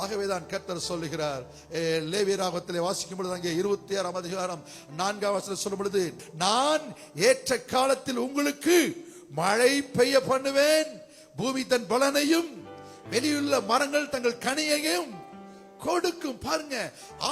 ஆகவேதான் கர்த்தர் சொல்லுகிறார், லேவியராகமத்திலே வாசிக்கும் பொழுது அங்கே 26ஆம் அதிகாரம் 4ஆம் வசனம் சொல்லும் பொழுது, நான் ஏற்ற காலத்தில் உங்களுக்கு மழை பெய்ய பண்ணுவேன், பூமி தன் பலனையும் வெளியுள்ள மரங்கள் தங்கள் கனியையும் கொடுக்கும். பாருங்க,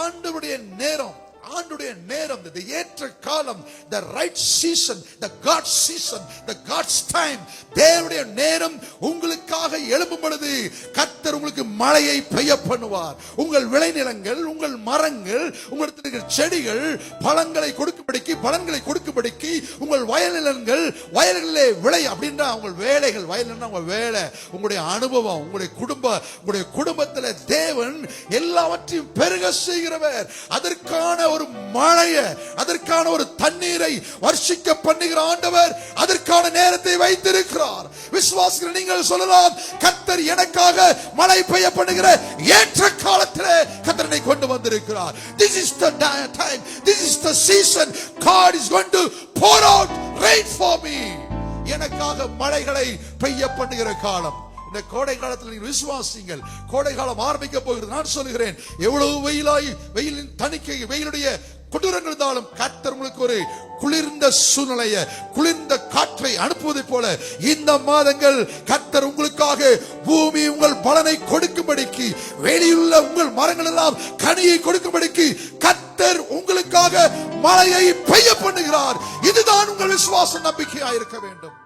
ஆண்டவருடைய நேரம், ஆண்டுடைய நேரம், the ஏற்ற காலம், the right season, the God season, the God's time. தேவனுடைய நேரம் உங்களுக்காக எழும்பும் பொழுது கர்த்தர் உங்களுக்கு மழையை பெய்ய பண்ணுவார். உங்கள் விளைநிலங்கள், உங்கள் மரங்கள், உங்களுக்கு இருக்கிற செடிகள் பழங்களை கொடுக்கும்படிக்கு, பலன்களை கொடுக்கும்படிக்கு, உங்கள் வயல்நிலங்கள் வயல்களிலே விளை அப்படின்னா உங்கள் வேலைகள், வயல்னா உங்கள் வேலை, உங்களுடைய அனுபவம், உங்களுடைய குடும்பத்தில் தேவன் எல்லாவற்றையும் பெருக செய்கிறவர். அதற்கான ஒரு மழையை, அதற்கான ஒரு தண்ணீரை வர்ஷிக்க பண்ணுகிற ஆண்டவர் அதற்கான நேரத்தை வைத்திருக்கிறார். விசுவாசிகள் நீங்கள் சொல்லலாம், கர்த்தர் எனக்காக மழை பெய்ய பண்ணுகிற ஏற்ற காலத்திலே கர்த்தர் என்னை கொண்டு வந்திருக்கிறார். This is the time, this is the season. God is going to pour out rain for me. எனக்காக மழைகளை பெய்ய பண்ணுகிற காலம். இந்த கோடை காலத்தில் நீங்கள் விசுவாசிங்கள், கோடை காலம் ஆரம்பிக்க போகிறது. நான் சொல்கிறேன், எவ்வளவு வெயிலின் தணிக்கை, வெயிலுடைய கொடூரங்கள் இருந்தாலும் கர்த்தர் உங்களுக்கு ஒரு குளிர்ந்த சூழ்நிலையை, குளிர்ந்த காற்றை அனுப்புவதை போல இந்த மாதங்கள் கர்த்தர் உங்களுக்காக பூமி உங்கள் பலனை கொடுக்கும்படிக்கு, வெளியுள்ள உங்கள் மரங்கள் எல்லாம் கனியை கொடுக்கும்படிக்கு கர்த்தர் உங்களுக்காக மழையை பெய்ய பண்ணுகிறார். இதுதான் உங்கள் விசுவாச நம்பிக்கையாக இருக்க வேண்டும்.